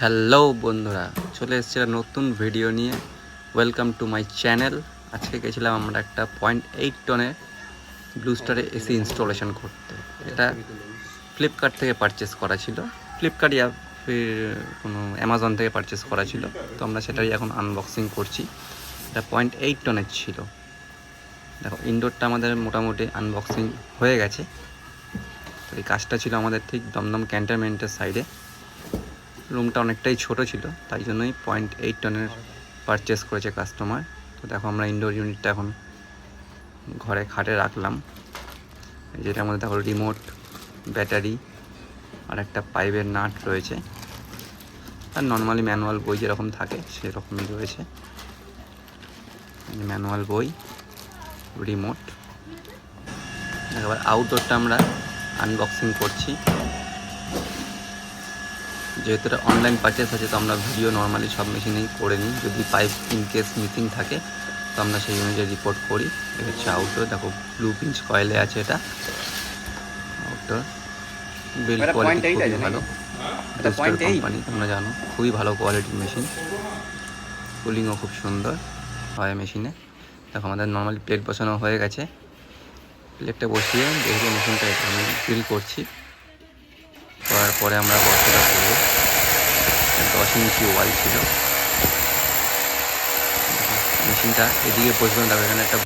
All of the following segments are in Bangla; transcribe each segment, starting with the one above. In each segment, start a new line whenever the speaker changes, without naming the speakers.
হ্যালো বন্ধুরা, চলে এসেছি নতুন ভিডিও নিয়ে। Welcome to my channel. আজকে গেছিলাম আমরা একটা 0.8 টনের ব্লু স্টারে এসি ইনস্টলেশন করতে। এটা ফ্লিপকার্ট থেকে পারচেস করা ছিল, ফ্লিপকার্ট ইয়া কোনো অ্যামাজন থেকে পারচেস করা ছিল। তো আমরা সেটাই এখন আনবক্সিং করছি। এটা 0.8 টনের ছিল। দেখো, ইনডোরটা আমাদের মোটামুটি আনবক্সিং হয়ে গেছে। তো এই কাজটা ছিল আমাদের ঠিক দমদম ক্যান্টনমেন্টের সাইডে। রুমটা অনেকটাই ছোট ছিল, তাই জন্যই 0.8 টনের পারচেস করেছে কাস্টমার। তো দেখো, আমরা ইনডোর ইউনিটটা এখন ঘরে খাটে রাখলাম। যেটার মধ্যে দেখো রিমোট, ব্যাটারি আর একটা পাইপের নাট রয়েছে। আর নর্মালি ম্যানুয়াল বই যেরকম থাকে সেরকমই রয়েছে। ম্যানুয়াল বই, রিমোট। এবার আউটডোরটা আমরা আনবক্সিং করছি। যেহেতু এটা অনলাইন পারচেস আছে, তো আমরা ভিডিও নর্মালি সব মেশিনেই করে নিই। যদি পাইপ ইনকেস মিসিং থাকে তো আমরা সেই অনুযায়ী রিপোর্ট করি। এটা হচ্ছে আউটডোর। দেখো, ব্লু পিঞ্চ কয়েলে আছে এটা আউটডোর। বিল কোয়ালিটি খুবই ভালো। কোম্পানি, তোমরা জানো, খুবই ভালো কোয়ালিটির মেশিন। কুলিংও খুব সুন্দর হয় মেশিনে। দেখো, আমাদের নর্মালি প্লেট বসানো হয়ে গেছে। প্লেটটা বসিয়ে দেখে মেশিনটা আমি ফিল করছি। করার পরে আমরা বসাটা করবো। 10 ইঞ্চি ওয়াল ছিল মেশিনটা। এদিকে বসবে, দেখো এখানে একটা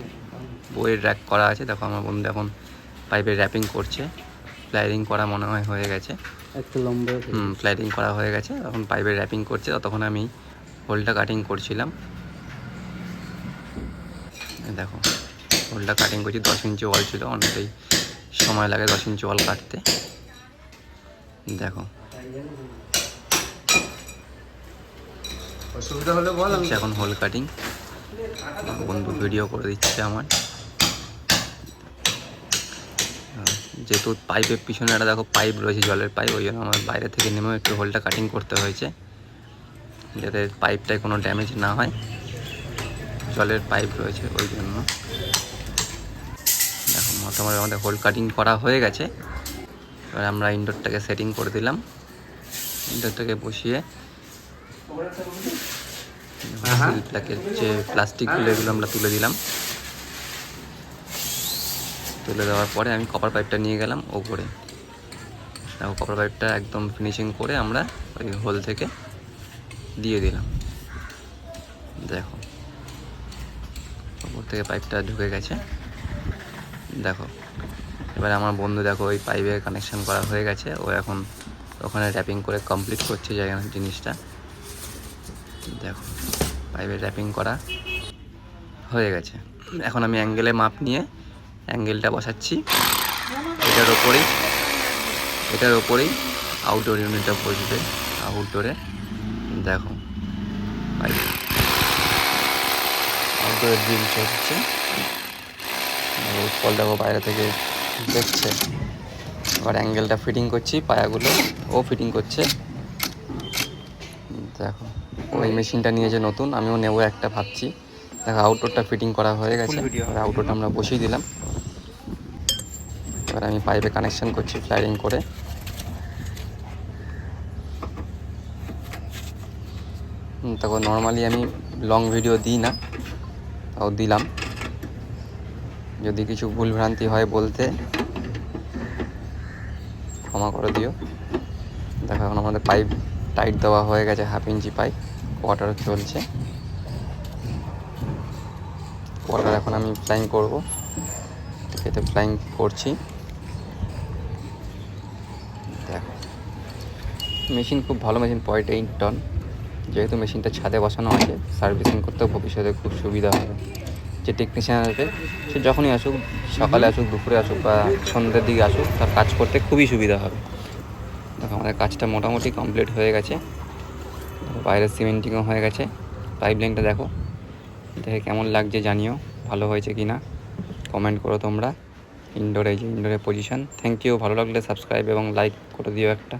বইয়ের র্যাক করা আছে। দেখো, আমার বন্ধু এখন পাইপের র্যাপিং করছে। ফ্লাইরিং করা মনে হয় হয়ে গেছে,
একটু লম্বা।
ফ্লাইরিং করা হয়ে গেছে। এখন পাইপের র্যাপিং করছে, ততক্ষণ আমি হোলটা কাটিং করছিলাম। দেখো, হোলটা কাটিং করছি। 10 ইঞ্চি ওয়াল ছিল, অনেকটাই সময় লাগে 10 ইঞ্চি ওয়াল কাটতে। দেখো,
অসুবিধা হলে বল।
এখন হোল কাটিং বন্ধু ভিডিও করে দিচ্ছে আমার। যেহেতু পাইপের পিছনে একটা দেখো পাইপ রয়েছে, জলের পাইপ, ওই জন্য আমার বাইরে থেকে নেমেও একটু হোলটা কাটিং করতে হয়েছে, যাতে পাইপটায় কোনো ড্যামেজ না হয়। জলের পাইপ রয়েছে ওই জন্য। দেখো, মোটামুটি আমাদের হোল কাটিং করা হয়ে গেছে। এবার আমরা ইনডোরটাকে সেটিং করে দিলাম। ইনডোরটাকে বসিয়ে প্লাকের যে প্লাস্টিকগুলো এগুলো আমরা তুলে দিলাম। তুলে দেওয়ার পরে আমি কপার পাইপটা নিয়ে গেলাম ওপরে। দেখো, কপার পাইপটা একদম ফিনিশিং করে আমরা ওই হোল থেকে দিয়ে দিলাম। দেখো, ওপর থেকে পাইপটা ঢুকে গেছে। দেখো, এবার আমার বন্ধু দেখো ওই পাইপে কানেকশান করা হয়ে গেছে। ও এখন ওখানে র্যাপিং করে কমপ্লিট করছে জিনিসটা। দেখো, পাইপে র্যাপিং করা হয়ে গেছে। এখন আমি অ্যাঙ্গেলে মাপ নিয়ে অ্যাঙ্গেলটা বসাচ্ছি। এটার ওপরেই আউটডোর ইউনিটটা বসবে। আউটডোরে দেখো পাইপ আউটডোরের ড্রিল চলছে। উৎপল দেখো বাইরে থেকে দেখছে। এবার অ্যাঙ্গেলটা ফিটিং করছি, পায়াগুলো ও ফিটিং করছে। দেখো, ওই মেশিনটা নিয়েছে নতুন, আমিও নেবো একটা ভাবছি। দেখো, আউটডোরটা ফিটিং করা হয়ে গেছে। এবার আউটডোরটা আমরা বসিয়ে দিলাম। এবার আমি পাইপে কানেকশান করছি ফ্লাইরিং করে। তারপর নর্মালি আমি লং ভিডিও দিই না, তাও দিলাম। যদি কিছু ভুলভ্রান্তি হয় বলতে ক্ষমা করে দিও। দেখো, এখন আমাদের পাইপ টাইট দেওয়া হয়ে গেছে। 1/2 ইঞ্চি পাইপ কোয়ার্টার চলছে। কোয়ার্টার এখন আমি ফ্লাইং করবো, এতে ফ্লাইং করছি। দেখো, মেশিন খুব ভালো মেশিন, 0.8 টন। যেহেতু মেশিনটা ছাদে বসানো আছে, সার্ভিসিং করতেও ভবিষ্যতে খুব সুবিধা হবে। যে টেকনিশিয়ান আসবে সে যখনই আসুক, সকালে আসুক, দুপুরে আসুক বা সন্ধ্যের দিকে আসুক, তার কাজ করতে খুবই সুবিধা হবে। দেখো, আমাদের কাজটা মোটামুটি কমপ্লিট হয়ে গেছে। বাইরে সিমেন্টিংও হয়ে গেছে। পাইপ লাইনটা দেখো, দেখে কেমন লাগছে জানিও, ভালো হয়েছে কি না কমেন্ট করো তোমরা। ইনডোরে পজিশন। Thank you. ভালো লাগলে সাবস্ক্রাইব এবং লাইক করে দিও একটা।